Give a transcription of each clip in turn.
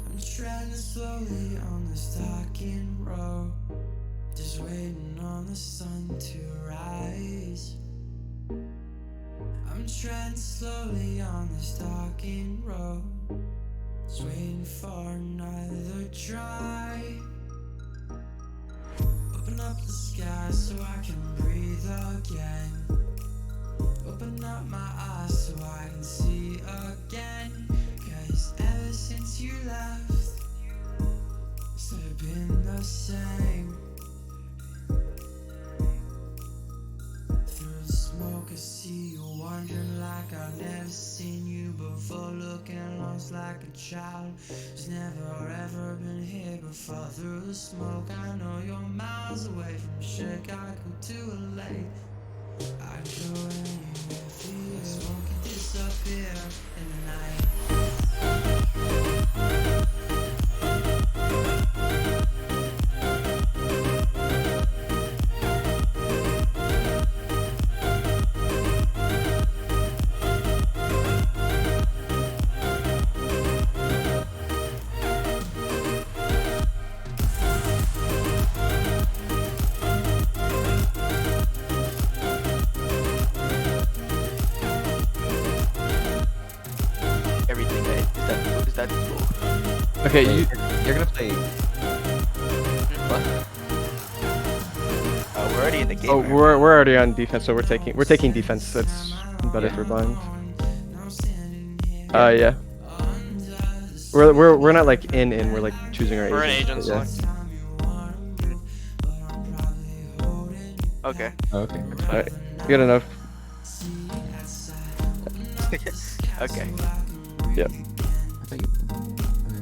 I'm treading slowly on this darkened road, just waiting on the sun to rise. I'm treading slowly on this darkened road, just waiting for another try. Open up the sky so I can breathe again. Open up my eyes so I can see again. Cause ever since you left, it's never been the same. Through the smoke I see you wandering like I've never seen you before. Looking lost like a child who's never ever been here before. Through the smoke I know you're miles away from Chicago to LA. I'd go anywhere for you. Smoke can disappear in the night. Everything, right? Is that cool? Okay, You're gonna play. We're already in the game. oh, right? we're already on defense, so we're taking defense. That's better for blind. Yeah. We're not like in. We're like choosing our We're an agent. agent Yeah. select. Okay. Oh, okay. Alright, good enough. Okay. Yeah. I thought you.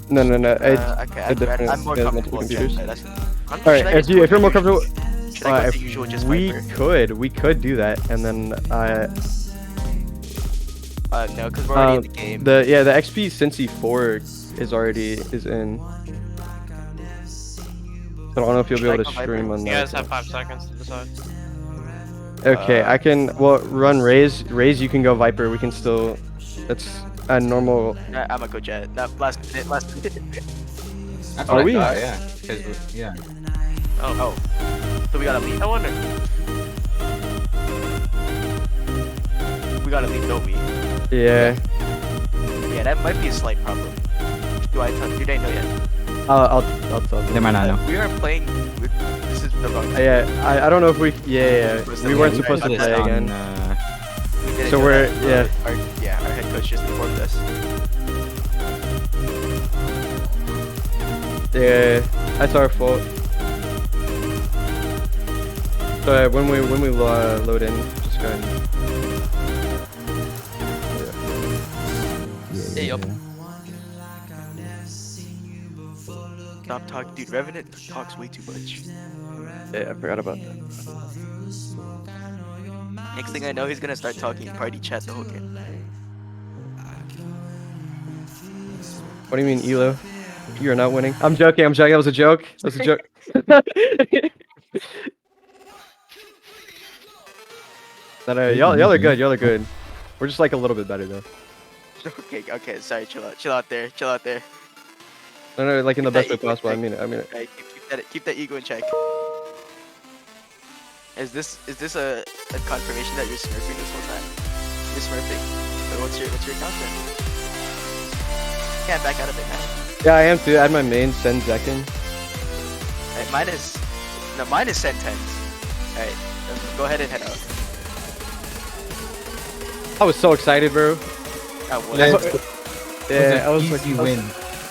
No. Okay. I'm more yeah, comfortable multiple with computers. Jet. That's. Alright, if you're more comfortable, Should I go with if the usual just we Viper? could do that, and then No, because we're already in the game. the XP Cincy 4 is in. I don't know if you'll be Should I able go to Viper? stream on You guys that. have 5 seconds to decide. Okay, I can. Well, run Raze. You can go Viper. We can still. That's a normal. I'm gonna go Jet. No, last minute. That's Are what I we? thought, yeah. 'Cause yeah. Oh. So we gotta leave. I wonder. We gotta leave, don't we? Yeah. Yeah, that might be a slight problem. Do they know yet? I'll tell them. They might not know. We are playing. This is the wrong. Yeah, I don't know if we. Yeah. We weren't Yeah, supposed to we play did again. We didn't So know we're- that, our head coach just informed us. Yeah, that's our fault. So when we load in, just go ahead. Yeah. Yup. Stop talking, dude. Revenant talks way too much. Yeah, I forgot about that. Next thing I know, he's gonna start talking party chat the whole game. What do you mean, Elo? You're not winning. I'm joking. That was a joke. That was a joke. No, y'all are good. Y'all are good. We're just like a little bit better though. Okay, sorry, chill out there. No, like in the best way Keep that possible. I ego mean it. Right, keep that ego in check. Is this a confirmation that you're smurfing this whole time? You're smurfing. So what's your account then? Can't back out of it now. Yeah, I am too. I had my main send Zekin. Alright, mine is send tens. Alright, go ahead and head out. I was so excited, bro. Oh, well, Yeah, that's Yeah, I was like, easy win.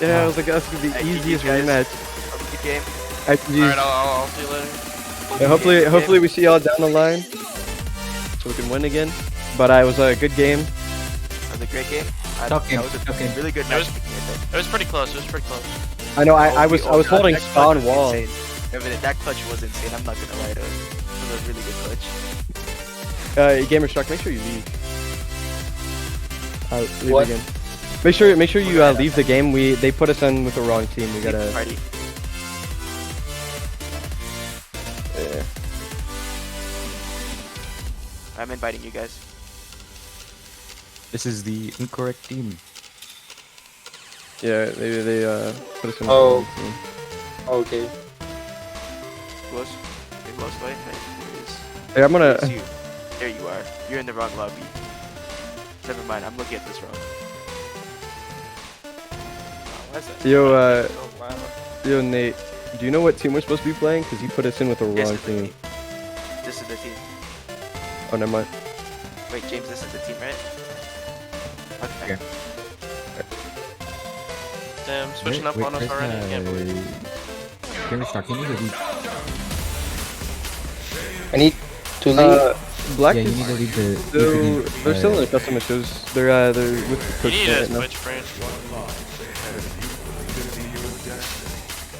yeah, I was like, that's gonna be the Alright, easiest you guys- rematch. the game. Alright, I'll see you later. Yeah, hopefully we see y'all down the line, so we can win again. But it was a good game. That was a great game. Tough game, That was a tough game. really good It match. was- It was pretty close. I know. I was holding spawn wall. That clutch was insane. I'm not gonna lie to it. It was a really good clutch. Gamer Shark, make sure you leave. Leave What? again. Make sure you leave the game. They put us in with the wrong team. We gotta. Party. Yeah. I'm inviting you guys. This is the incorrect team. Yeah, they put us in. Oh. the team. Okay. Who else? Wait, who else do I invite? Hey, I'm gonna. Where's you? There you are. You're in the wrong lobby. Never mind, I'm looking at this wrong. Why is that? Yo, Oh, wow. yo, Nate. Do you know what team we're supposed to be playing? Cause he put us in with the This wrong is the team. team. This is the team. Oh, never mind. Wait, James, this is the team, right? Okay. Yeah. Damn, switching up on us already. Can't believe it. Gamer Star, can you lead? I need to leave. Black Yeah, you is need to lead the. so they're still in the custom shows. They're with the You coach need right a now. switch, friend.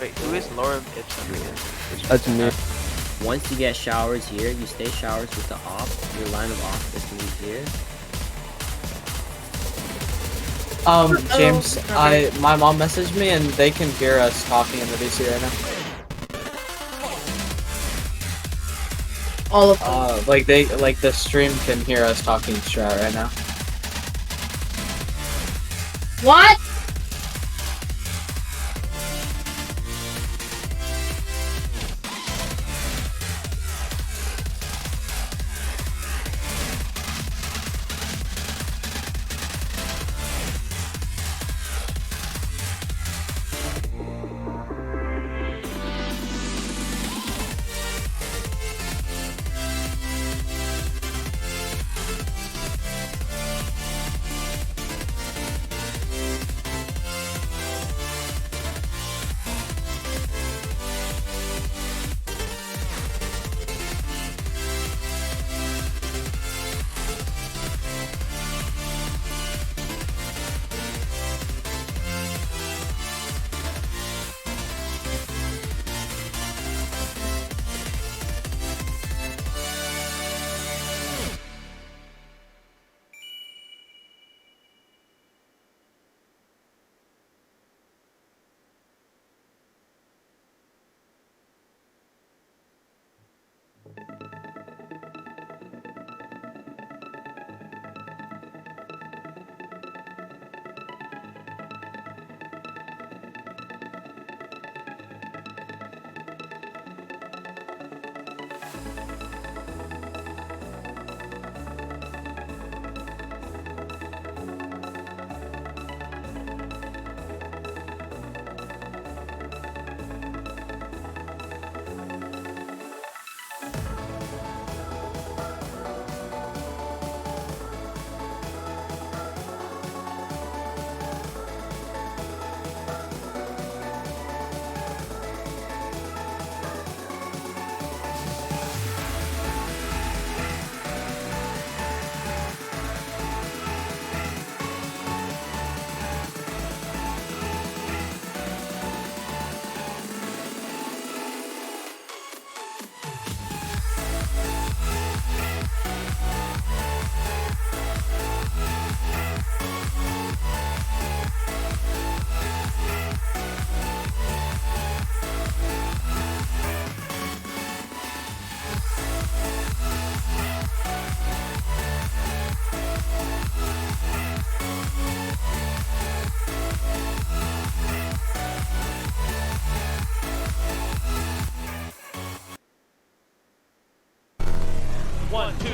Wait, who is Laura Ipsum? That's me. Once you get showers here, you stay showers with the op. Your line of op is gonna be here. James, my mom messaged me and they can hear us talking in the VC right now. All of them. Like the stream can hear us talking strat right now. What?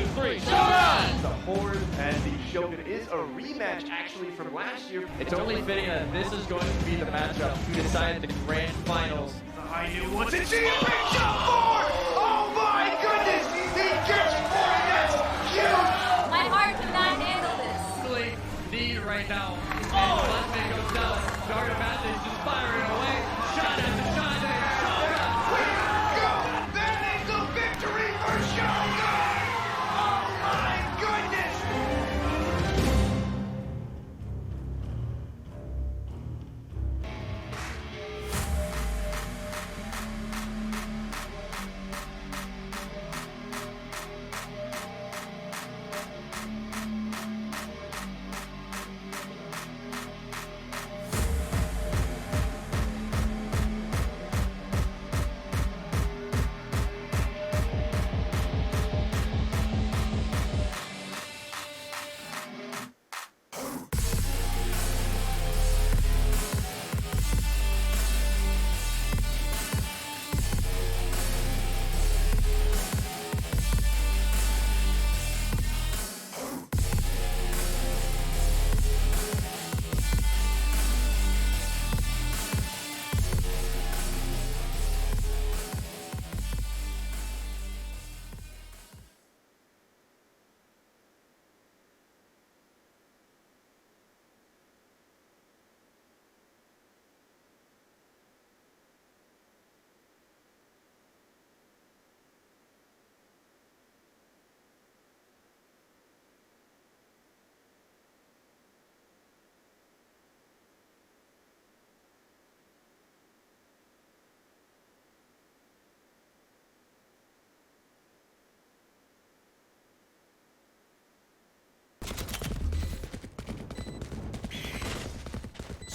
The Horde and the Shogun is a rematch actually from last year. It's only fitting that this is going to be the matchup to decide the grand finals. I knew once it's in big jump for! Oh my goodness! He gets for it! That's huge! My heart cannot handle this. Really need right now. And last man goes down. Dark Advantage just firing away. Shot after shot. That is a victory for Shogun! Oh my goodness!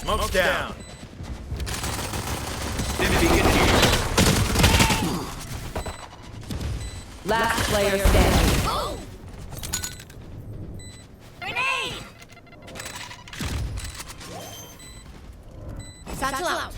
Smoke's down. Last player standing. Grenade! Satchel out.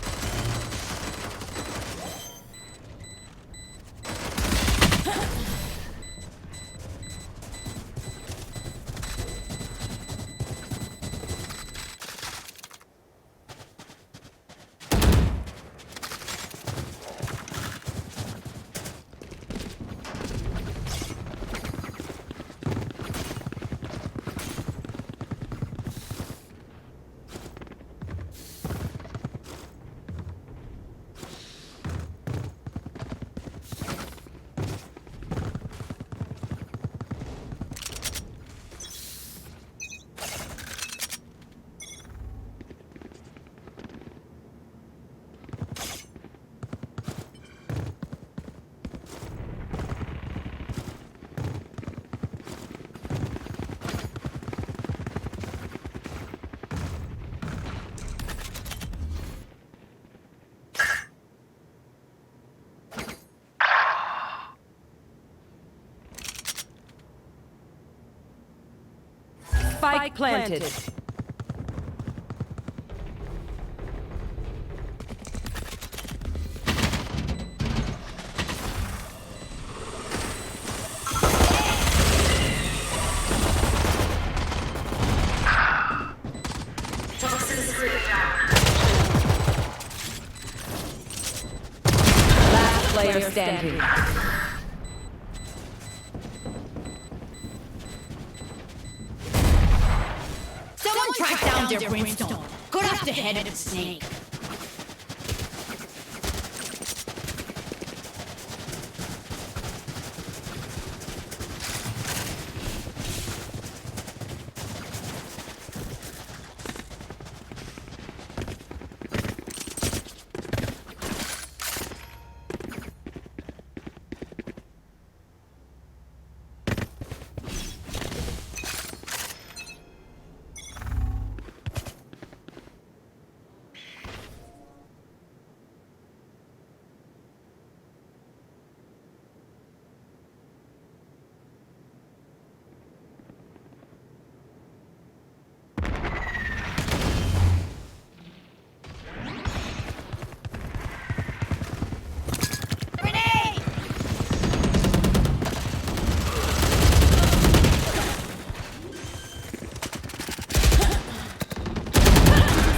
Spike planted. Last player standing. Track down their brimstone. Cut off the head of the snake.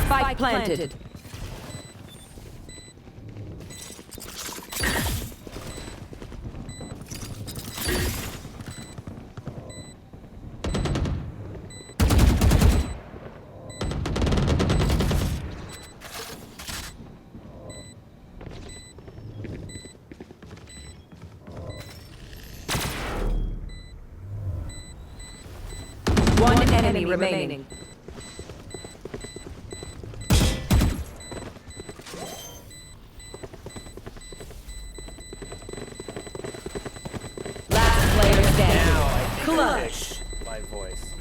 Spike planted. One enemy remaining. Clutch. My voice.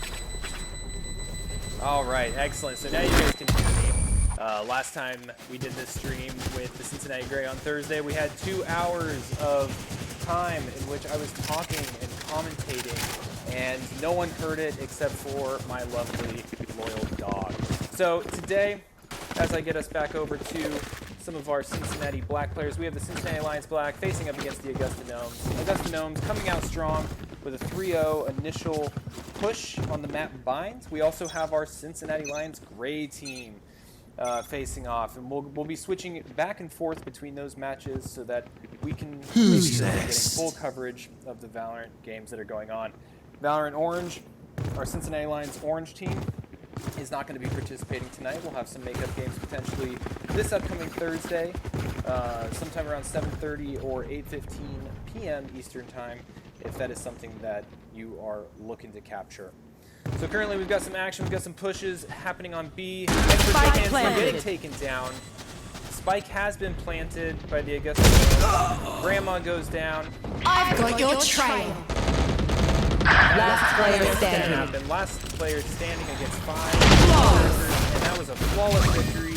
All right, excellent. So now you guys can hear me. Last time we did this stream with the Cincinnati Gray on Thursday, we had 2 hours of time in which I was talking and commentating, and no one heard it except for my lovely, loyal dog. So today, as I get us back over to some of our Cincinnati Black players, we have the Cincinnati Alliance Black facing up against the Augusta Gnomes. Augusta Gnomes coming out strong with a 3-0 initial push on the map Binds. We also have our Cincinnati Lions Gray team facing off, and we'll be switching back and forth between those matches so that we can make sure we're getting full coverage of the Valorant games that are going on. Valorant Orange, our Cincinnati Lions Orange team, is not going to be participating tonight. We'll have some makeup games potentially this upcoming Thursday, sometime around 7:30 or 8:15 p.m. Eastern Time, if that is something that you are looking to capture. So currently we've got some action, we've got some pushes happening on B. Spike getting taken down. Spike has been planted by the Augusta Gnomes. Grandma goes down. I've got your trail. Last player standing. Last player standing against 5. And that was a flawless victory.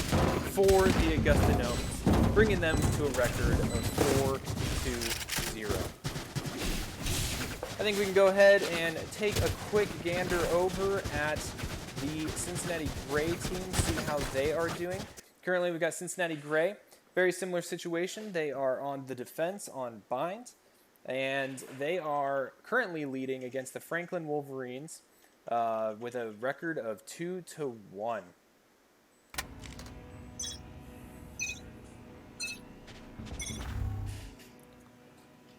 for the Augusta Gnomes, bringing them to a record of 4-0. I think we can go ahead and take a quick gander over at the Cincinnati Gray team, see how they are doing. Currently, we've got Cincinnati Gray. Very similar situation. They are on the defense on bind, and they are currently leading against the Franklin Wolverines with a record of 2-1.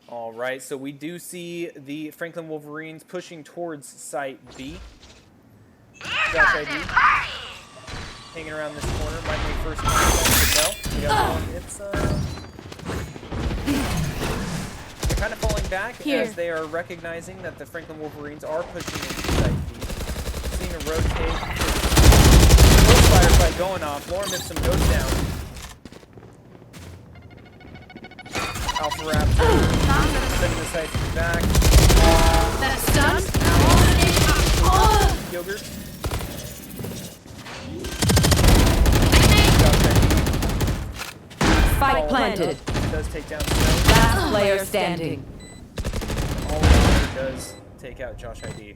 All right, so we do see the Franklin Wolverines pushing towards Site B. Josh ID hanging around this corner, might make first contact, but no. We got one. It's they're kind of falling back as they are recognizing that the Franklin Wolverines are pushing into Site B. Seeing a rotate. Close firefight going off. Lauren Mipsum goes down. Alpha Raptor sending the sights back. That's done. Yogurt. Spike planted. Does take down Snow. Last player standing. All does take out Josh ID.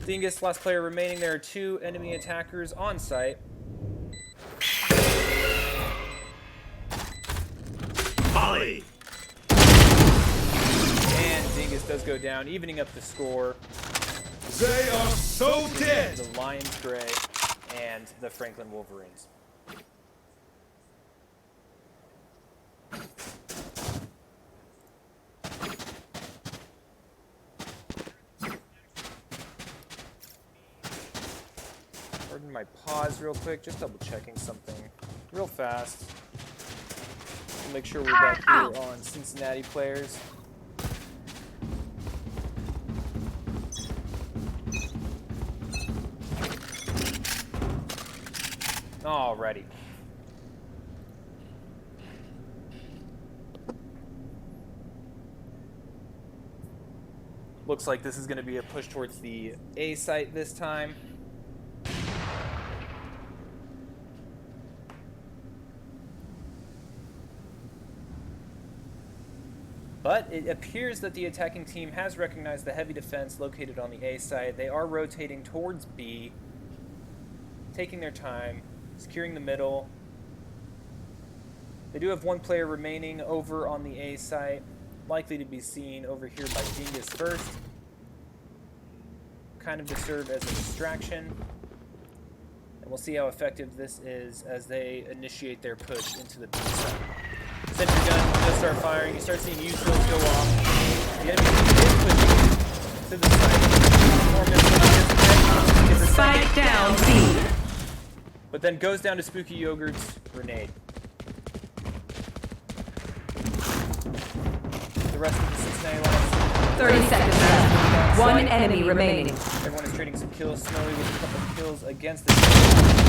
Dingus, last player remaining. There are 2 enemy attackers on site. Molly! And Dingus does go down, evening up the score. They are so dead! The Lions Gray and the Franklin Wolverines. Pardon my pause real quick, just double checking something real fast. We'll make sure we're back here on Cincinnati players. Alrighty. Looks like this is going to be a push towards the A site this time. But it appears that the attacking team has recognized the heavy defense located on the A site. They are rotating towards B, taking their time, securing the middle. They do have 1 player remaining over on the A site, likely to be seen over here by Dingus first, kind of to serve as a distraction. And we'll see how effective this is as they initiate their push into the B site. Sentry gun does start firing. You start seeing U-fills go off. The enemy is pushing to the site. Spike down B. But then goes down to Spooky Yogurt's grenade. The rest of the Cincinnati lines. 30 seconds left. 1 enemy remaining. Everyone is trading some kills. Snowy with a couple kills against the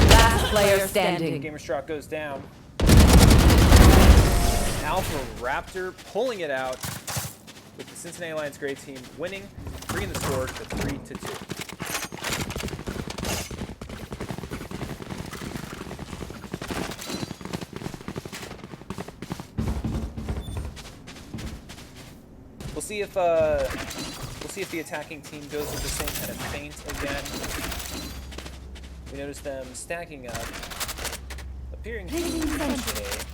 Last player standing. Gamerstruck goes down. Alpha Raptor pulling it out with the Cincinnati Lions Gray team winning, bringing the score to 3-2. We'll see if the attacking team goes with the same kind of feint again. We notice them stacking up, appearing to be pushing A.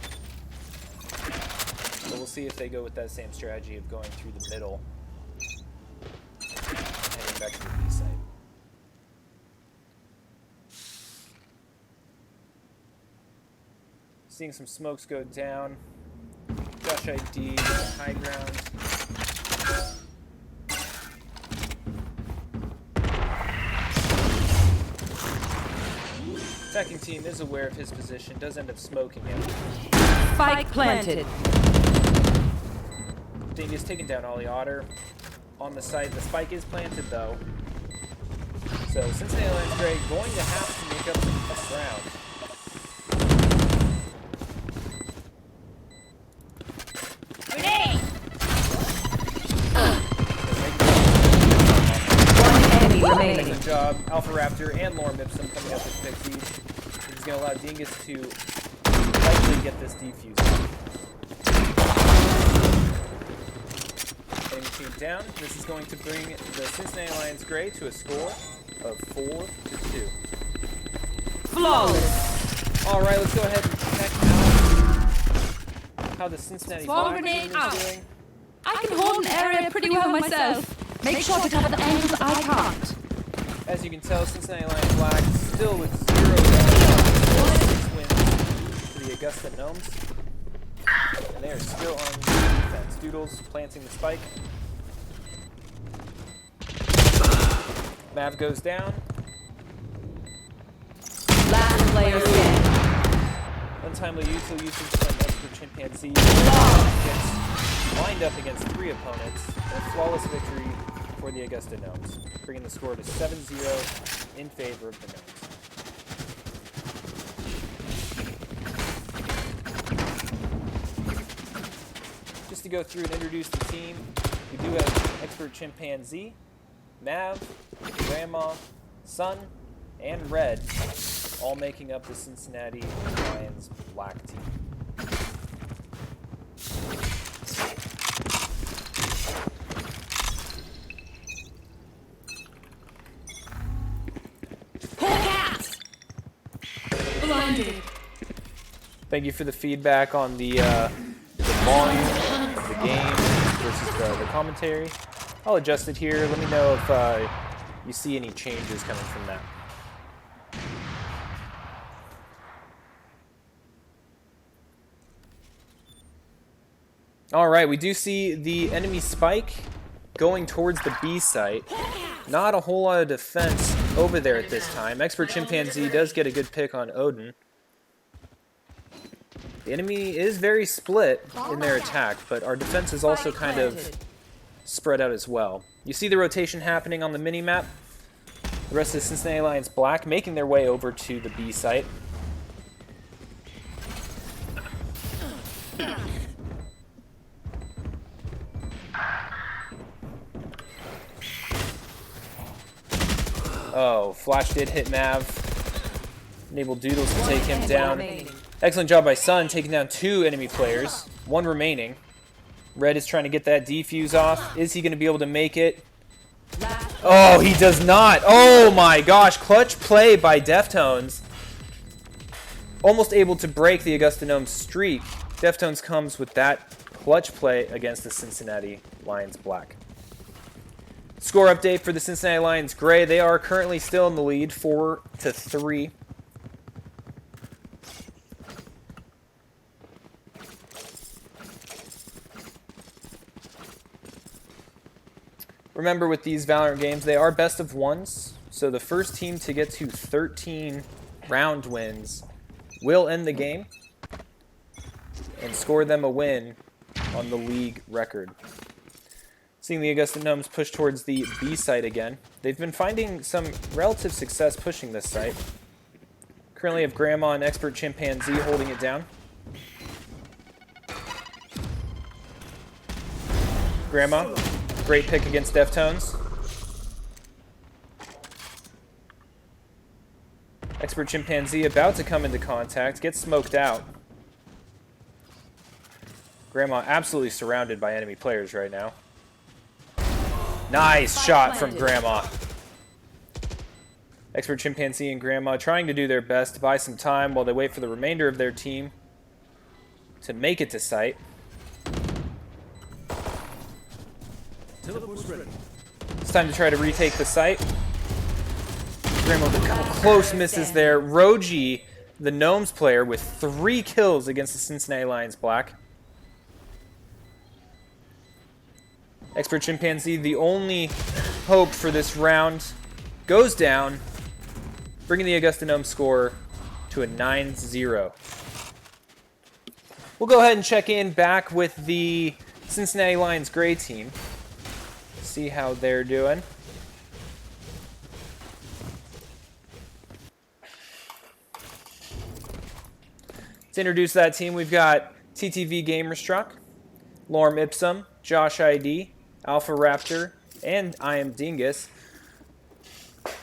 So we'll see if they go with that same strategy of going through the middle, heading back to the B site. Seeing some smokes go down. Josh ID with the high ground. Attacking team is aware of his position, does end up smoking him. Spike planted. Dingus taking down Ollie Otter on the site. The spike is planted though. So Cincinnati Lions Gray going to have to make up some ground. Grenade! 1 enemy remaining. Good job. Alpha Raptor and Lauren Mipsum coming up with Pixie. This is going to allow Dingus to likely get this defuse. Enemy team down. This is going to bring the Cincinnati Lions Gray to a score of 4-2. Flawless. All right, let's go ahead and check out how the Cincinnati Black team is doing. I can hold an area pretty well myself. Make sure to cover the angles I can't. As you can tell, Cincinnati Lions Black still with 0 wins for the Augusta Gnomes. And they are still on defense. Doodles planting the spike. Mav goes down. Last player standing. Untimely util usage from Expert Chimpanzee gets lined up against 3 opponents. A flawless victory for the Augusta Gnomes, bringing the score to 7-0 in favor of the Gnomes. Just to go through and introduce the team, we do have Expert Chimpanzee, Mav, Grandma, Sun, and Red, all making up the Cincinnati Lions Black team. Blinded. Thank you for the feedback on the volume of the game versus the commentary. I'll adjust it here. Let me know if you see any changes coming from that. All right, we do see the enemy spike going towards the B site. Not a whole lot of defense over there at this time. Expert Chimpanzee does get a good pick on Odin. The enemy is very split in their attack, but our defense is also kind of spread out as well. You see the rotation happening on the mini-map. The rest of the Cincinnati Lions Black making their way over to the B site. Oh, Flash did hit Mav. Enabled Doodles to take him down. Excellent job by Sun, taking down 2 enemy players. 1 remaining. Red is trying to get that defuse off. Is he going to be able to make it? Oh, he does not. Oh my gosh, clutch play by Deftones. Almost able to break the Augusta Gnomes streak. Deftones comes with that clutch play against the Cincinnati Lions Black. Score update for the Cincinnati Lions Gray. They are currently still in the lead, 4-3. Remember, with these Valorant games, they are best of ones. So the first team to get to 13 round wins will end the game and score them a win on the league record. Seeing the Augusta Gnomes push towards the B site again. They've been finding some relative success pushing this site. Currently have Grandma and Expert Chimpanzee holding it down. Grandma, great pick against Deftones. Expert Chimpanzee about to come into contact, gets smoked out. Grandma absolutely surrounded by enemy players right now. Nice shot from Grandma. Expert Chimpanzee and Grandma trying to do their best to buy some time while they wait for the remainder of their team to make it to site. It's time to try to retake the site. Grandma with a couple close misses there. Roji, the Gnomes player, with 3 kills against the Cincinnati Lions Black. Expert Chimpanzee, the only hope for this round, goes down, bringing the Augusta Gnome score to a 9-0. We'll go ahead and check in back with the Cincinnati Lions Gray team. See how they're doing. To introduce that team, we've got TTV Gamerstruck, Lorm Ipsum, Josh ID, Alpha Raptor, and I Am Dingus.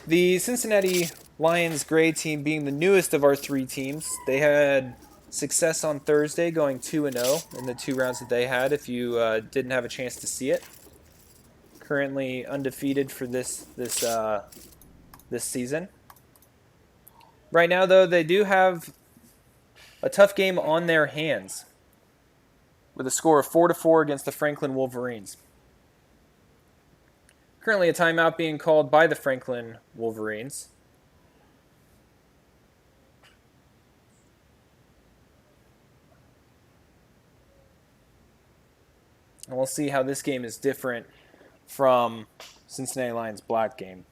The Cincinnati Lions Gray team being the newest of our 3 teams. They had success on Thursday, going 2-0 in the 2 rounds that they had, if you didn't have a chance to see it. Currently undefeated for this season. Right now, though, they do have a tough game on their hands with a score of 4-4 against the Franklin Wolverines. Currently a timeout being called by the Franklin Wolverines. And we'll see how this game is different from Cincinnati Lions' Black game.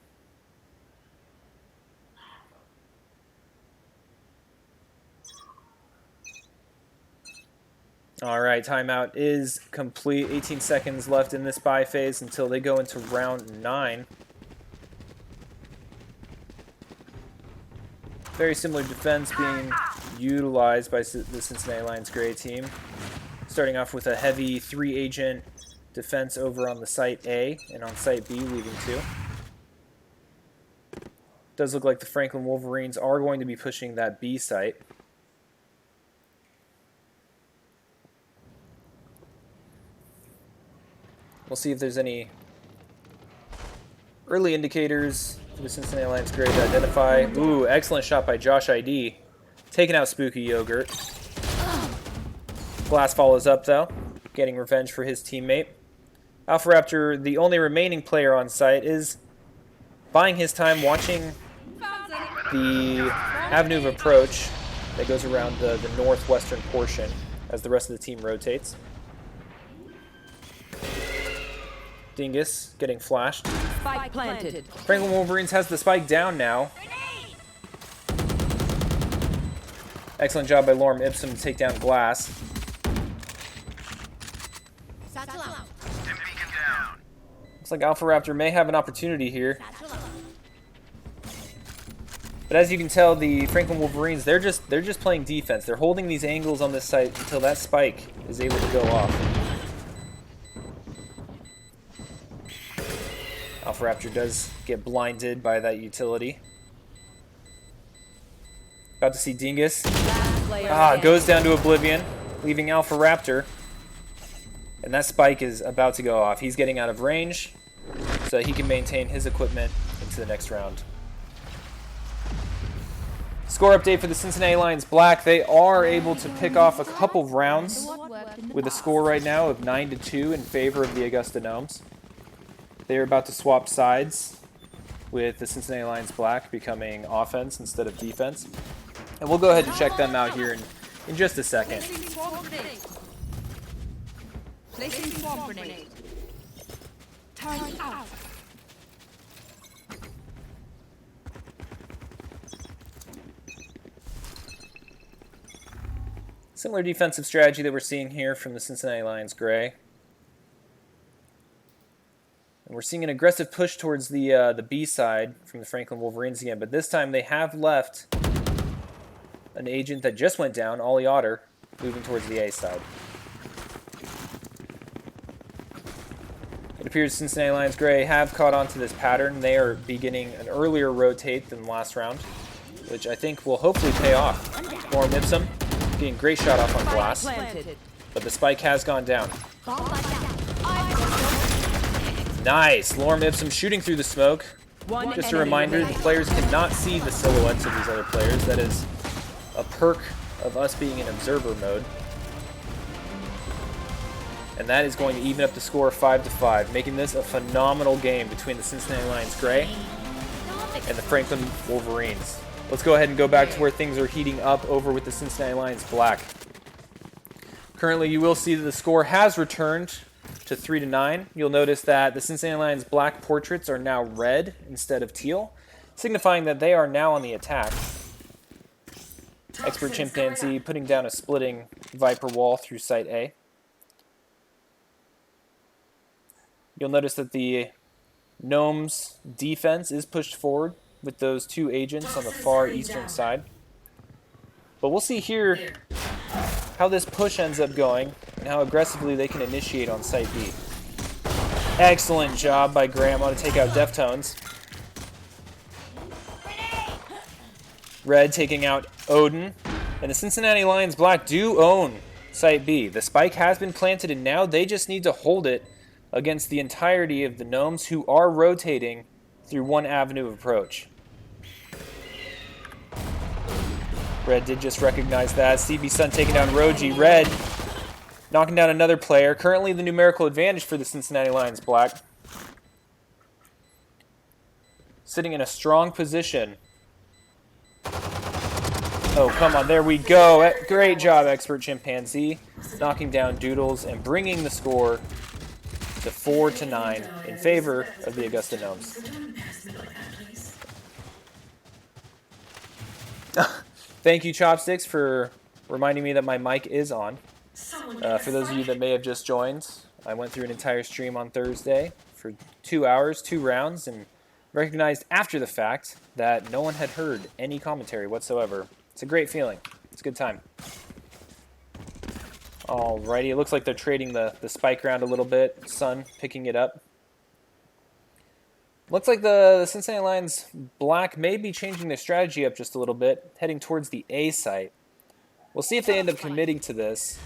All right, timeout is complete. 18 seconds left in this bye phase until they go into round 9. Very similar defense being utilized by the Cincinnati Lions gray team. Starting off with a heavy 3-agent defense over on the site A, and on site B leaving 2. Does look like the Franklin Wolverines are going to be pushing that B site. We'll see if there's any early indicators for the Cincinnati Lions gray to identify. Ooh, excellent shot by Josh ID. Taking out Spooky Yogurt. Glass follows up, though, getting revenge for his teammate. Alpha Raptor, the only remaining player on site, is buying his time watching the avenue of approach that goes around the northwestern portion as the rest of the team rotates. Dingus getting flashed. Spike planted. Franklin Wolverines has the spike down now. Excellent job by Lorem Ipsum to take down Glass. Looks like Alpha Raptor may have an opportunity here. But as you can tell, the Franklin Wolverines, they're just playing defense. They're holding these angles on this site until that spike is able to go off. Alpha Raptor does get blinded by that utility. About to see Dingus. Goes down to oblivion, leaving Alpha Raptor. And that spike is about to go off. He's getting out of range so that he can maintain his equipment into the next round. Score update for the Cincinnati Lions Black. They are able to pick off a couple of rounds with a score right now of 9-2 in favor of the Augusta Gnomes. They're about to swap sides with the Cincinnati Lions Black becoming offense instead of defense. And we'll go ahead and check them out here in just a second. Placing swamp grenade. Time out. Similar defensive strategy that we're seeing here from the Cincinnati Lions Gray. And we're seeing an aggressive push towards the B side from the Franklin Wolverines again, but this time they have left an agent that just went down, Ollie Otter, moving towards the A side. It appears Cincinnati Lions Gray have caught on to this pattern. They are beginning an earlier rotate than last round, which I think will hopefully pay off. Lorem Ipsum getting a great shot off on Glass, but the spike has gone down. Nice! Lorem Ipsum shooting through the smoke. Just a reminder, the players cannot see the silhouettes of these other players. That is a perk of us being in observer mode. And that is going to even up the score 5-5, making this a phenomenal game between the Cincinnati Lions Gray and the Franklin Wolverines. Let's go ahead and go back to where things are heating up over with the Cincinnati Lions Black. Currently, you will see that the score has returned to 3-9. You'll notice that the Cincinnati Lions Black portraits are now red instead of teal, signifying that they are now on the attack. Expert Chimpanzee putting down a splitting Viper wall through Site A. You'll notice that the Gnomes defense is pushed forward with those 2 agents on the far eastern side. But we'll see here how this push ends up going and how aggressively they can initiate on Site B. Excellent job by Grandma to take out Deftones. Red taking out Odin. And the Cincinnati Lions Black do own Site B. The spike has been planted, and now they just need to hold it against the entirety of the Gnomes, who are rotating through one avenue of approach. Red did just recognize that. CB Sun taking down Roji. Red knocking down another player. Currently the numerical advantage for the Cincinnati Lions Black. Sitting in a strong position. Oh, come on. There we go. Great job, Expert Chimpanzee. Knocking down Doodles and bringing the score to 4-9 in favor of the Augusta Gnomes. Thank you, Chopsticks, for reminding me that my mic is on. For those of you that may have just joined, I went through an entire stream on Thursday for 2 hours, 2 rounds, and recognized after the fact that no one had heard any commentary whatsoever. It's a great feeling. It's a good time. Alrighty, it looks like they're trading the spike around a little bit. Sun picking it up. Looks like the Cincinnati Lions Black may be changing their strategy up just a little bit, heading towards the A site. We'll see if they end up committing to this,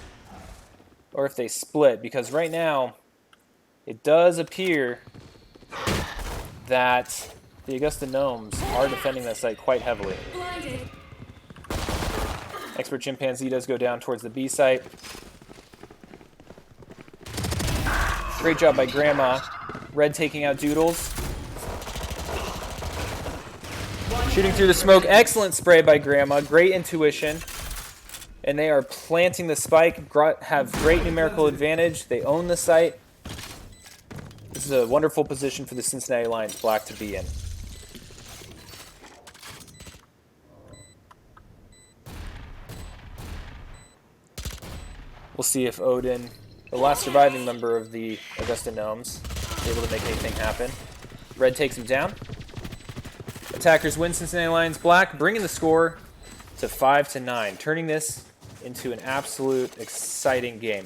or if they split, because right now, it does appear that the Augusta Gnomes are defending that site quite heavily. Expert Chimpanzee does go down towards the B site. Great job by Grandma. Red taking out Doodles. Shooting through the smoke. Excellent spray by Grandma. Great intuition. And they are planting the spike. Have great numerical advantage. They own the site. This is a wonderful position for the Cincinnati Lions Black to be in. We'll see if Odin, the last surviving member of the Augusta Gnomes, is able to make anything happen. Red takes him down. Attackers win. Cincinnati Lions Black, bringing the score to 5-9, turning this into an absolute exciting game.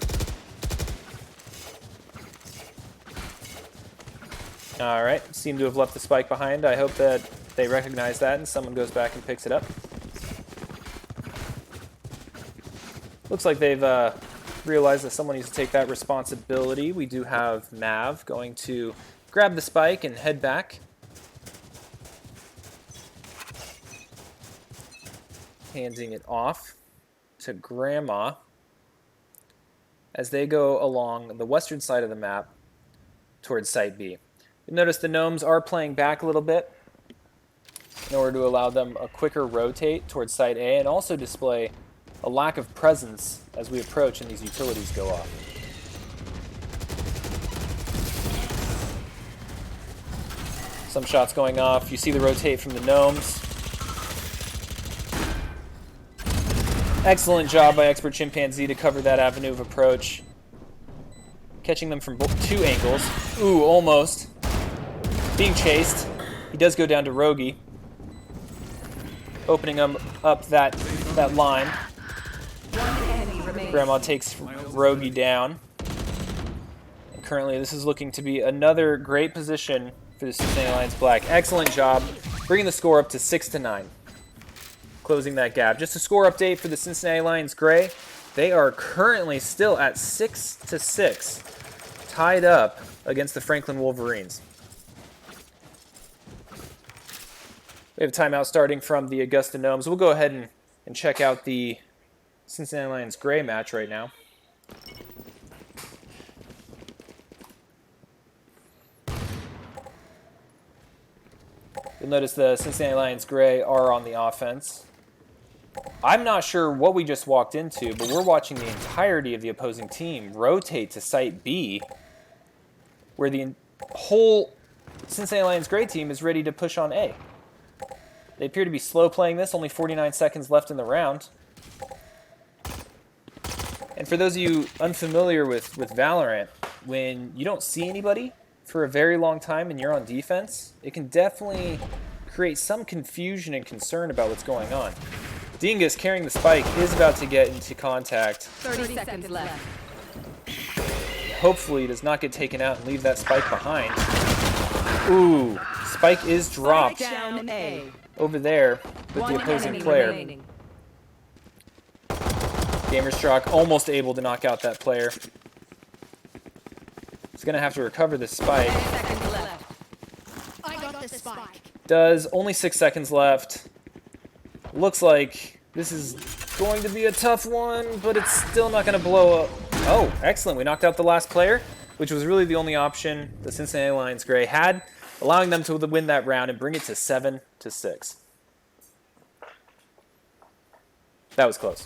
All right, seem to have left the spike behind. I hope that they recognize that and someone goes back and picks it up. Looks like they've realized that someone needs to take that responsibility. We do have Mav going to grab the spike and head back. Handing it off to Grandma as they go along the western side of the map towards Site B. You'll notice the Gnomes are playing back a little bit in order to allow them a quicker rotate towards Site A and also display a lack of presence as we approach and these utilities go off. Some shots going off. You see the rotate from the Gnomes. Excellent job by Expert Chimpanzee to cover that avenue of approach. Catching them from 2 angles. Ooh, almost. Being chased. He does go down to Rogi. Opening up that line. Grandma takes Rogi down. And currently this is looking to be another great position for the Cincinnati Lions Black. Excellent job. Bringing the score up to 6-9. Closing that gap. Just a score update for the Cincinnati Lions Gray. They are currently still at 6-6, tied up against the Franklin Wolverines. We have a timeout starting from the Augusta Gnomes. We'll go ahead and check out the Cincinnati Lions Gray match right now. You'll notice the Cincinnati Lions Gray are on the offense. I'm not sure what we just walked into, but we're watching the entirety of the opposing team rotate to Site B, where the whole Cincinnati Lions Gray team is ready to push on A. They appear to be slow playing this, only 49 seconds left in the round. And for those of you unfamiliar with Valorant, when you don't see anybody for a very long time and you're on defense, it can definitely create some confusion and concern about what's going on. Dingus, carrying the spike, is about to get into contact. 30 seconds left. Hopefully does not get taken out and leave that spike behind. Ooh, spike is dropped Down A. over there with the opposing player. Gamerstruck almost able to knock out that player. He's going to have to recover this spike. I got the spike. Does. Only 6 seconds left. Looks like this is going to be a tough one, but it's still not going to blow up. Oh, excellent. We knocked out the last player, which was really the only option the Cincinnati Lions Gray had, allowing them to win that round and bring it to 7-6. That was close.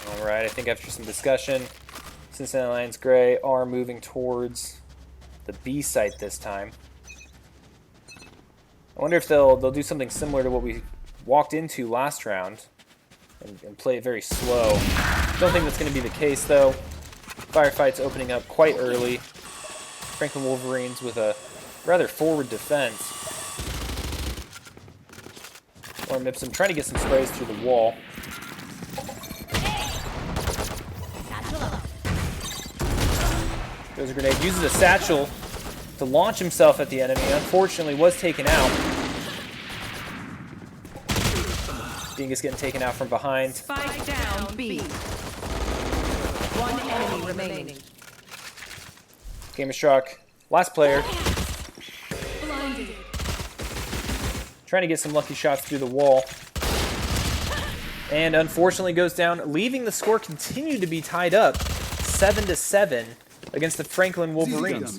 All right, I think after some discussion, Cincinnati Lions Gray are moving towards the B site this time. I wonder if they'll do something similar to what we walked into last round and play it very slow. Don't think that's going to be the case, though. Firefight's opening up quite early. Franklin Wolverines with a rather forward defense. Or Mipsum trying to get some sprays through the wall. Goes a grenade, uses a satchel to launch himself at the enemy. Unfortunately, was taken out. Dingus getting taken out from behind. Spike down B. One enemy remaining. Gamerstruck, last player. Blinded. Trying to get some lucky shots through the wall. And unfortunately goes down, leaving the score continue to be tied up 7-7 against the Franklin Wolverines.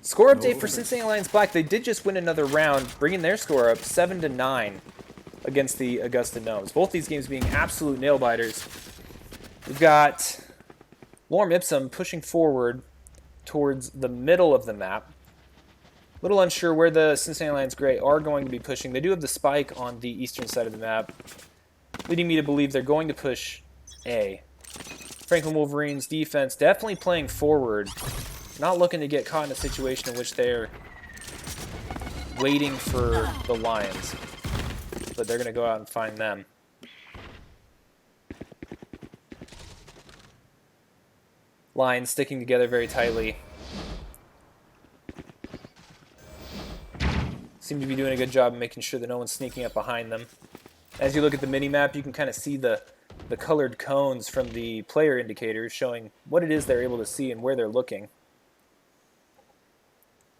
Score update for Cincinnati Lions Black. They did just win another round, bringing their score up 7-9 against the Augusta Gnomes. Both these games being absolute nail-biters. We've got Lorem Ipsum pushing forward towards the middle of the map. A little unsure where the Cincinnati Lions Gray are going to be pushing. They do have the spike on the eastern side of the map, leading me to believe they're going to push A. Franklin Wolverines defense definitely playing forward, not looking to get caught in a situation in which they're waiting for the Lions, but they're going to go out and find them. Lions sticking together very tightly. Seem to be doing a good job of making sure that no one's sneaking up behind them. As you look at the mini-map, you can kind of see the colored cones from the player indicators showing what it is they're able to see and where they're looking.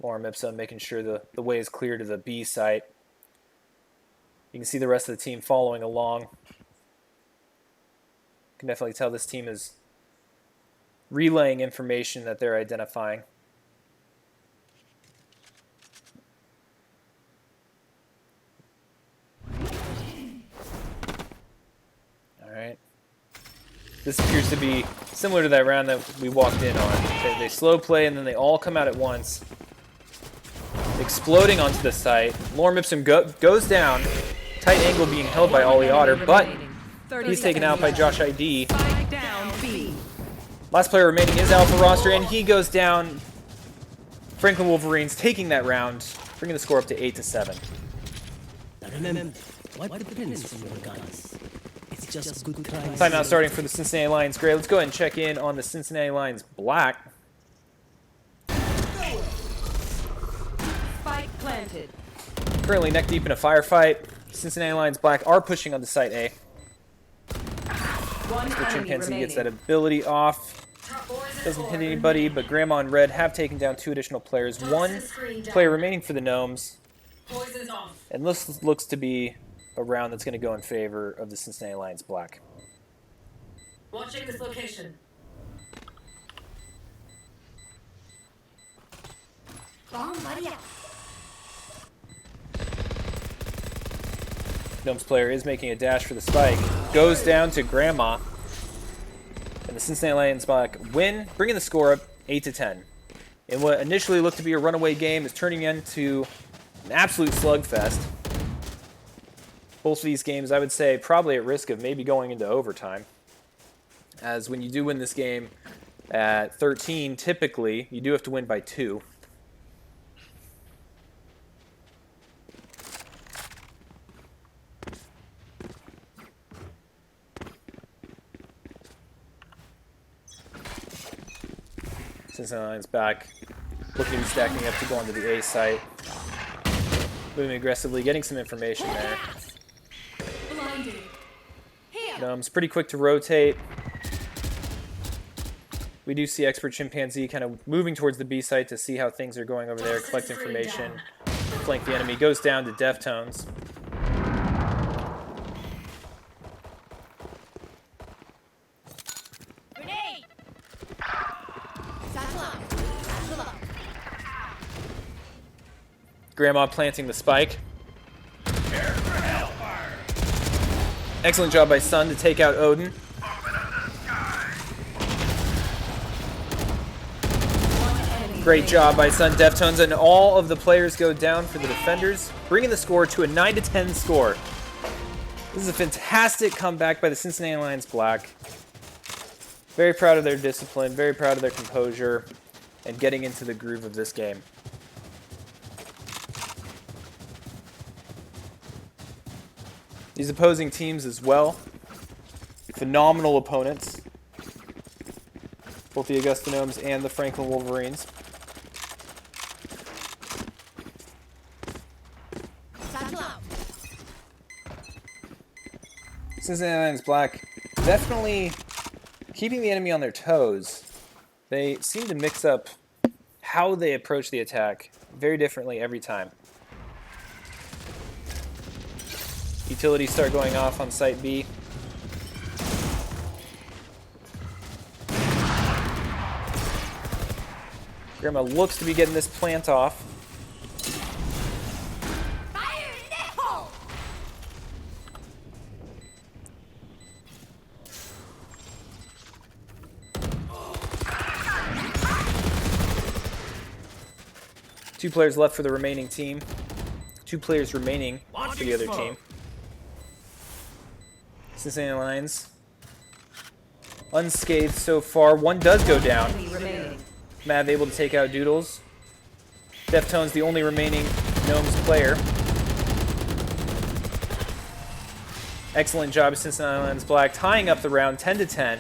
Lorem Ipsum making sure the way is clear to the B site. You can see the rest of the team following along. You can definitely tell this team is relaying information that they're identifying. Alright. This appears to be similar to that round that we walked in on. They slow play and then they all come out at once. Exploding onto the site. Lorem Ipsum goes down. Tight angle being held by Ollie Otter, but he's taken out by Josh ID. Last player remaining is Alpha Roster, and he goes down. Franklin Wolverines taking that round, bringing the score up to 8-7. Remember, what depends from your guns? It's just good tries. Timeout starting for the Cincinnati Lions Gray. Let's go ahead and check in on the Cincinnati Lions Black. Spike planted. Currently neck deep in a firefight. Cincinnati Lions Black are pushing on the site A. Mr. Chimpanzee gets that ability off. Doesn't hit anybody, but Grandma and Red have taken down 2 additional players. 1 player remaining for the Gnomes. And this looks to be a round that's going to go in favor of the Cincinnati Lions Black. Watching this location. Gnomes player is making a dash for the spike. Goes down to Grandma. And the Cincinnati Lions Black win, bringing the score up 8-10. In what initially looked to be a runaway game is turning into an absolute slugfest. Both of these games, I would say, probably at risk of maybe going into overtime. As when you do win this game at 13, typically, you do have to win by 2. Cincinnati Lions back, looking to be stacking up to go onto the A site. Moving aggressively, getting some information there. Gnomes pretty quick to rotate. We do see Expert Chimpanzee kind of moving towards the B site to see how things are going over there, collect information, flank the enemy. Goes down to Deftones. Grenade! Grandma planting the spike. Excellent job by Sun to take out Odin. Great job by Sun. Deftones and all of the players go down for the defenders, bringing the score to a 9-10 score. This is a fantastic comeback by the Cincinnati Lions Black. Very proud of their discipline, very proud of their composure, and getting into the groove of this game. These opposing teams as well. Phenomenal opponents. Both the Augusta Gnomes and the Franklin Wolverines. Cincinnati Lions Black definitely keeping the enemy on their toes. They seem to mix up how they approach the attack very differently every time. Utilities start going off on Site B. Grandma looks to be getting this plant off. Two players left for the remaining team. 2 players remaining for the other team. Cincinnati Lions unscathed so far. One does go down. Mav able to take out Doodles. Deftones the only remaining Gnomes player. Excellent job, Cincinnati Lions Black, tying up the round 10-10.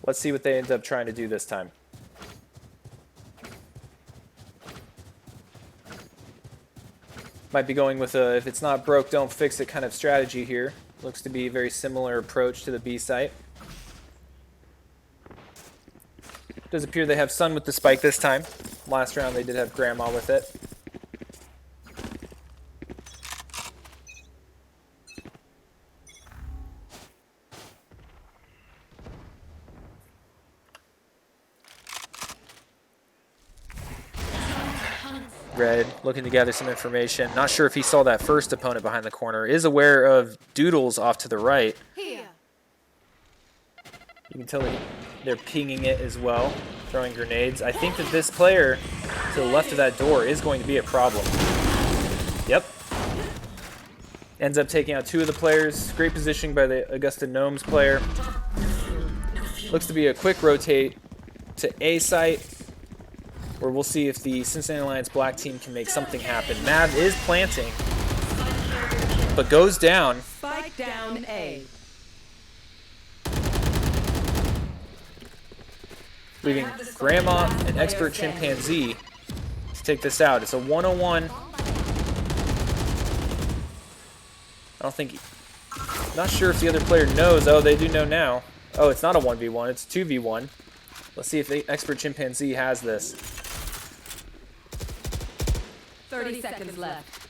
Let's see what they end up trying to do this time. Might be going with a if it's not broke, don't fix it kind of strategy here. Looks to be a very similar approach to the B site. Does appear they have Sun with the spike this time. Last round they did have Grandma with it. Red looking to gather some information. Not sure if he saw that first opponent behind the corner. Is aware of Doodles off to the right. You can tell they're pinging it as well, throwing grenades. I think that this player to the left of that door is going to be a problem. Yep. Ends up taking out 2 of the players. Great positioning by the Augusta Gnomes player. Looks to be a quick rotate to A site, where we'll see if the Cincinnati Lions Black team can make something happen. Mav is planting, but goes down. Spike down A. Leaving Grandma and Expert Chimpanzee to take this out. It's a 1-on-1. I don't think... Not sure if the other player knows. Oh, they do know now. Oh, it's not a 1v1. It's 2v1. Let's see if the Expert Chimpanzee has this. 30 seconds left.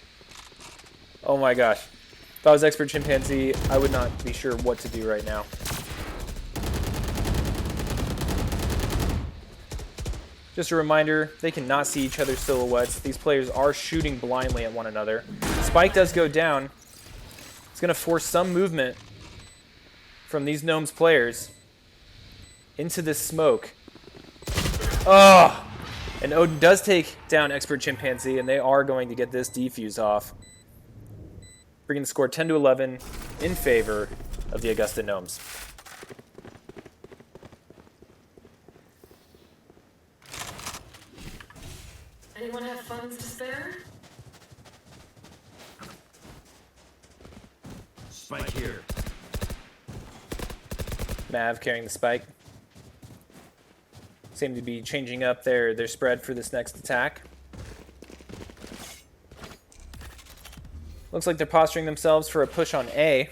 Oh my gosh. If I was Expert Chimpanzee, I would not be sure what to do right now. Just a reminder, they cannot see each other's silhouettes. These players are shooting blindly at one another. Spike does go down. It's going to force some movement from these Gnomes players into this smoke. Oh! And Odin does take down Expert Chimpanzee, and they are going to get this defuse off, bringing the score 10-11 in favor of the Augusta Gnomes. Anyone have funds to spare? Spike here. Mav carrying the spike. Seem to be changing up their spread for this next attack. Looks like they're posturing themselves for a push on A.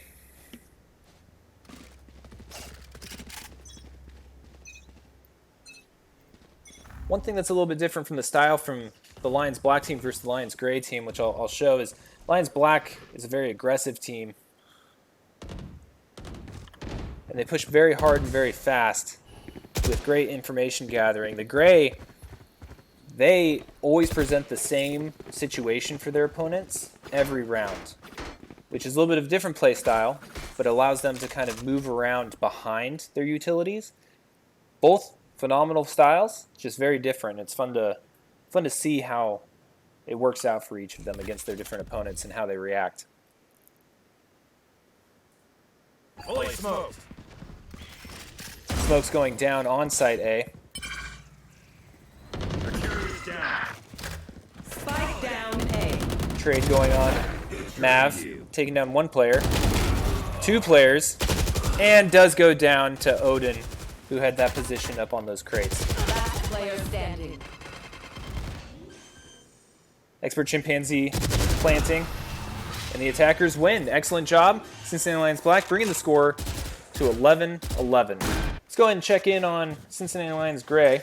One thing that's a little bit different from the style from the Lions Black team versus the Lions Gray team, which I'll show, is Lions Black is a very aggressive team. And they push very hard and very fast with great information gathering. The Gray, they always present the same situation for their opponents every round, which is a little bit of a different play style, but allows them to kind of move around behind their utilities. Both phenomenal styles, just very different. It's fun to see how it works out for each of them against their different opponents and how they react. Fully smoked. Smoke's going down on site A. Down. Spike down A. Trade going on. Mav taking down one player, 2 players, and does go down to Odin, who had that position up on those crates. Last player standing. Expert Chimpanzee planting, and the attackers win. Excellent job. Cincinnati Lions Black bringing the score to 11-11. Let's go ahead and check in on Cincinnati Lions Gray.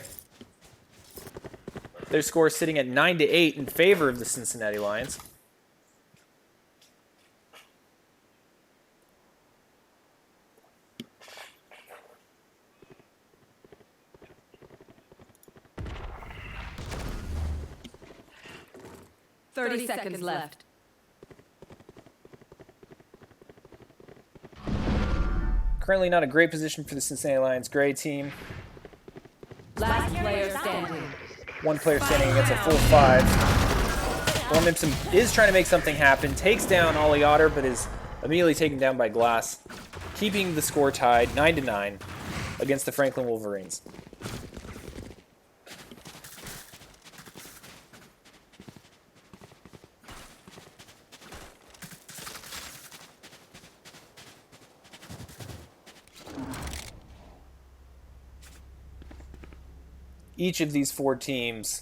Their score is sitting at 9-8 in favor of the Cincinnati Lions. Thirty seconds left. Currently not a great position for the Cincinnati Lions Gray team. Last player standing. One player standing against a full 5. Williamson is trying to make something happen. Takes down Ollie Otter, but is immediately taken down by Glass, keeping the score tied 9-9 against the Franklin Wolverines. Each of these 4 teams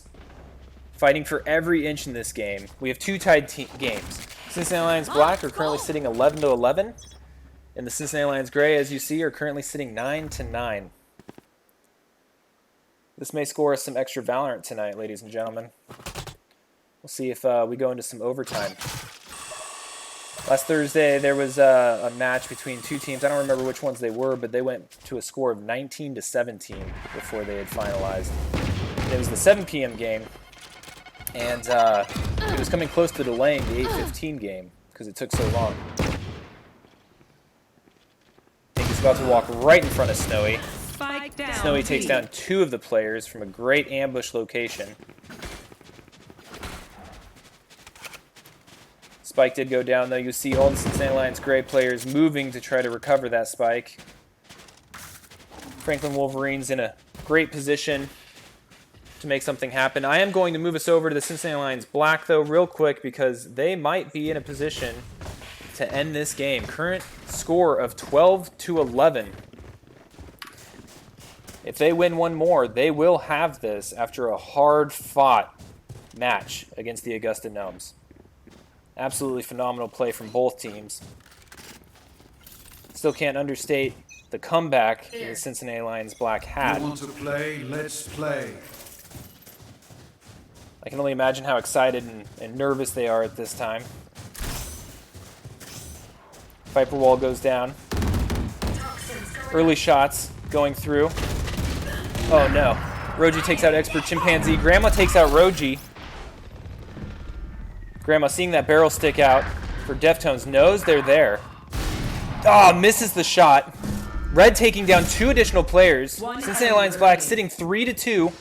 fighting for every inch in this game. We have 2 tied games. Cincinnati Lions Black are currently sitting 11-11, and the Cincinnati Lions Gray, as you see, are currently sitting 9-9. This may score us some extra Valorant tonight, ladies and gentlemen. We'll see if we go into some overtime. Last Thursday, there was a match between 2 teams. I don't remember which ones they were, but they went to a score of 19-17 before they had finalized. It was the 7 p.m. game, and it was coming close to delaying the 8:15 game because it took so long. I think he's about to walk right in front of Snowy. Snowy takes down 2 of the players from a great ambush location. Spike did go down, though. You see all the Cincinnati Lions Gray players moving to try to recover that spike. Franklin Wolverines in a great position to make something happen. I am going to move us over to the Cincinnati Lions Black, though, real quick, because they might be in a position to end this game. Current score of 12-11. If they win one more, they will have this after a hard-fought match against the Augusta Gnomes. Absolutely phenomenal play from both teams. Still can't understate the comeback that the Cincinnati Lions Black had. You want to play? Let's play. I can only imagine how excited and nervous they are at this time. Viper wall goes down. Early shots going through. Oh no. Roji takes out Expert Chimpanzee. Grandma takes out Roji. Grandma seeing that barrel stick out for Deftones, knows they're there. Ah, misses the shot. Red taking down 2 additional players. Cincinnati Lions Black sitting 3-2.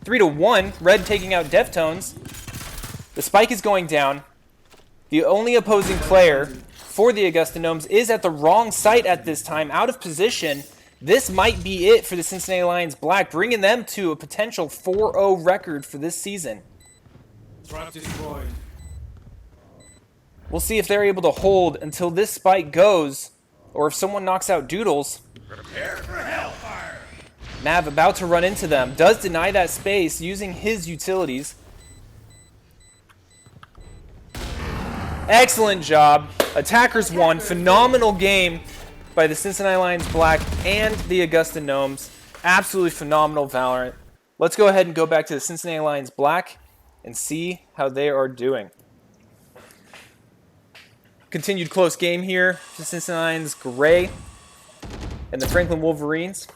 3-1. Red taking out Deftones. The spike is going down. The only opposing player for the Augusta Gnomes is at the wrong site at this time, out of position. This might be it for the Cincinnati Lions Black, bringing them to a potential 4-0 record for this season. Trap destroyed. We'll see if they're able to hold until this spike goes, or if someone knocks out Doodles. Prepare for hellfire. Mav about to run into them. Does deny that space using his utilities. Excellent job. Attackers won. Phenomenal game by the Cincinnati Lions Black and the Augusta Gnomes. Absolutely phenomenal Valorant. Let's go ahead and go back to the Cincinnati Lions Black and see how they are doing. Continued close game here. The Cincinnati Lions Gray and the Franklin Wolverines.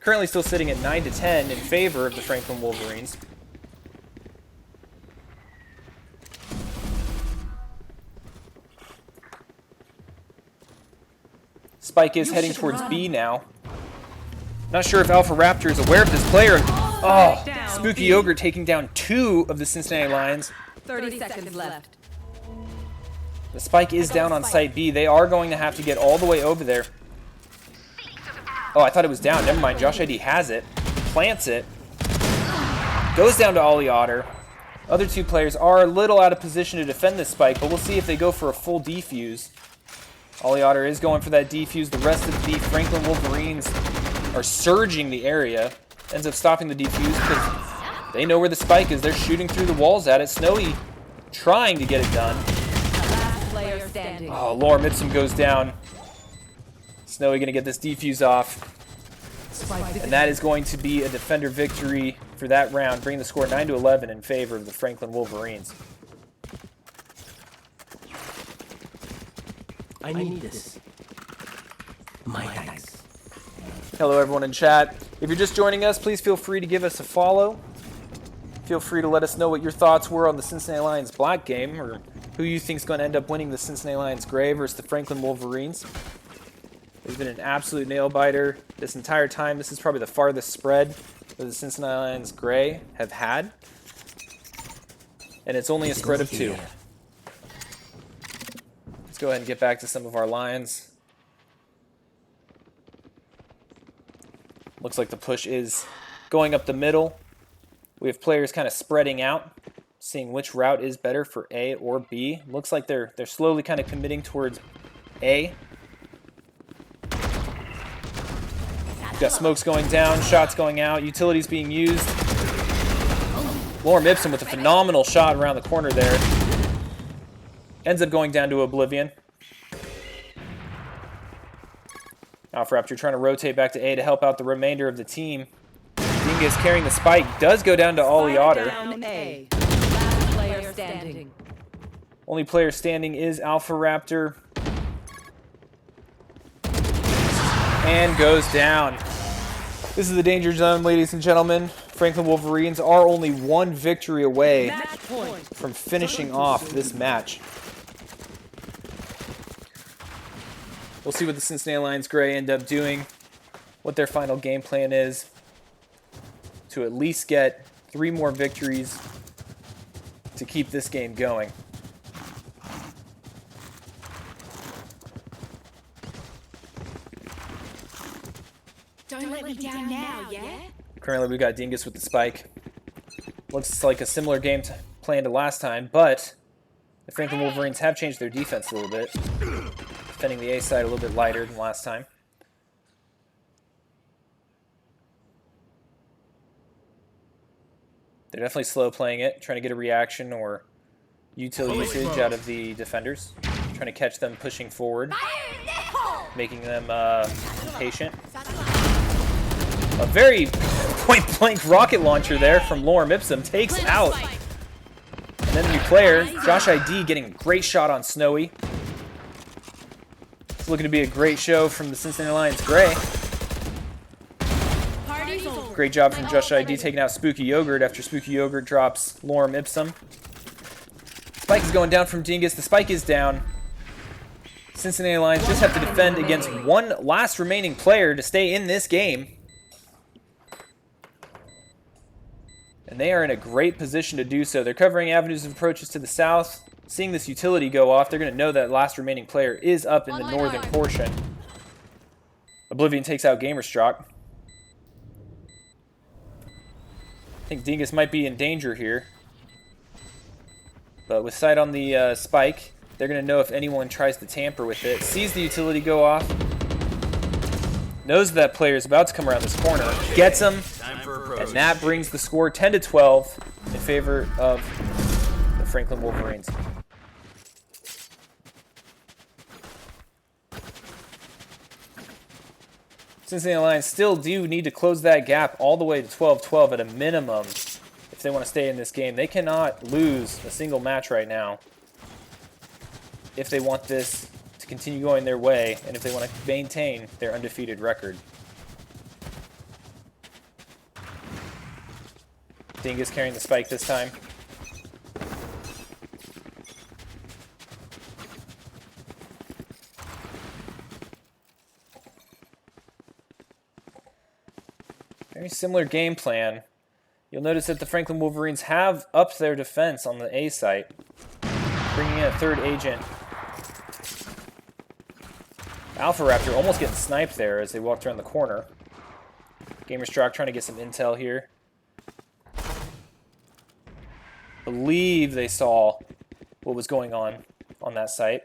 Currently still sitting at 9-10 in favor of the Franklin Wolverines. Spike is heading towards B now. Not sure if Alpha Raptor is aware of this player. Oh, Spooky Yogurt taking down 2 of the Cincinnati Lions. 30 seconds left. The Spike is down on site B. They are going to have to get all the way over there. Oh, I thought it was down. Never mind. Josh ID has it. Plants it. Goes down to Ollie Otter. Other 2 players are a little out of position to defend this Spike, but we'll see if they go for a full defuse. Ollie Otter is going for that defuse. The rest of the Franklin Wolverines are surging the area. Ends up stopping the defuse because they know where the Spike is. They're shooting through the walls at it. Snowy trying to get it done. Oh, Lorem Ipsum goes down. Snowy going to get this defuse off. And that is going to be a defender victory for that round, bringing the score 9-11 in favor of the Franklin Wolverines. I need this. My thanks. Hello everyone in chat. If you're just joining us, please feel free to give us a follow. Feel free to let us know what your thoughts were on the Cincinnati Lions Black game, or who you think is going to end up winning the Cincinnati Lions Gray versus the Franklin Wolverines. It's been an absolute nail-biter this entire time. This is probably the farthest spread that the Cincinnati Lions Gray have had. And it's only a spread of 2. Let's go ahead and get back to some of our lines. Looks like the push is going up the middle. We have players kind of spreading out, seeing which route is better for A or B. Looks like they're slowly kind of committing towards A. Got smokes going down, shots going out, utilities being used. Lorem Ipsum with a phenomenal shot around the corner there. Ends up going down to Oblivion. Alpha Raptor trying to rotate back to A to help out the remainder of the team. Dingus carrying the Spike. Does go down to Ollie Otter. Last player standing. Only player standing is Alpha Raptor. And goes down. This is the danger zone, ladies and gentlemen. Franklin Wolverines are only 1 victory away from finishing off this match. We'll see what the Cincinnati Lions Gray end up doing, what their final game plan is to at least get 3 more victories to keep this game going. Don't let me down now, yeah? Currently, we got Dingus with the Spike. Looks like a similar game plan to last time, but the Franklin Wolverines have changed their defense a little bit. Defending the A side a little bit lighter than last time. They're definitely slow playing it, trying to get a reaction or utility usage out of the defenders. Trying to catch them pushing forward, making them patient. A very point-blank rocket launcher there from Lorem Ipsum takes out. And then the new player, Josh ID, getting a great shot on Snowy. It's looking to be a great show from the Cincinnati Lions Gray. Great job from Josh ID taking out Spooky Yogurt after Spooky Yogurt drops Lorem Ipsum. Spike is going down from Dingus. The Spike is down. Cincinnati Lions just have to defend against 1 last remaining player to stay in this game. And they are in a great position to do so. They're covering avenues of approaches to the south. Seeing this utility go off, they're going to know that last remaining player is up in the northern portion. Oblivion takes out Gamerstruck. I think Dingus might be in danger here. But with sight on the Spike, they're going to know if anyone tries to tamper with it. Sees the utility go off. knows that player is about to come around this corner, gets him, and that brings the score 10-12 in favor of the Franklin Wolverines. Cincinnati Lions still do need to close that gap all the way to 12-12 at a minimum if they want to stay in this game. They cannot lose a single match right now if they want this to continue going their way and if they want to maintain their undefeated record. Dingus carrying the spike this time. Very similar game plan. You'll notice that the Franklin Wolverines have upped their defense on the A site, bringing in a third agent. Alpha Raptor almost getting sniped there as they walked around the corner. Gamerstrock trying to get some intel here. Believe they saw what was going on that site.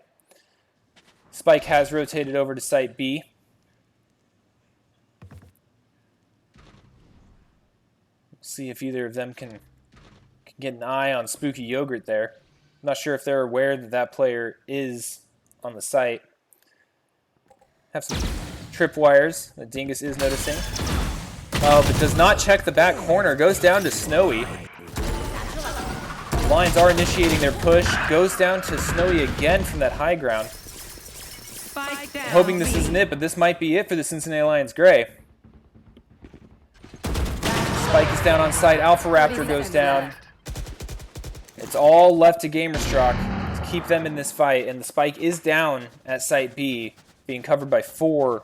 Spike has rotated over to site B. See if either of them can get an eye on Spooky Yogurt there. I'm not sure if they're aware that that player is on the site. Have some tripwires that Dingus is noticing. Oh, but does not check the back corner. Goes down to Snowy. Lions are initiating their push. Goes down to Snowy again from that high ground. I'm hoping this isn't it, but this might be it for the Cincinnati Lions Gray. Spike is down on site. Alpha Raptor goes down. It's all left to Gamerstrock to keep them in this fight, and the Spike is down at site B, being covered by 4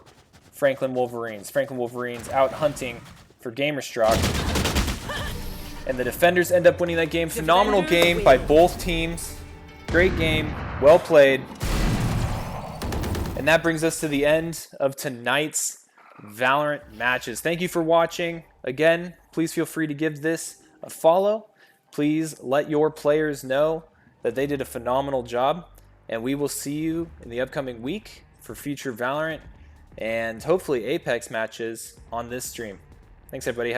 Franklin Wolverines. Franklin Wolverines out hunting for Gamerstrock. And the defenders end up winning that game. Phenomenal game by both teams. Great game. Well played. And that brings us to the end of tonight's Valorant matches. Thank you for watching. Again, please feel free to give this a follow. Please let your players know that they did a phenomenal job. And we will see you in the upcoming week for future Valorant and hopefully Apex matches on this stream. Thanks, everybody.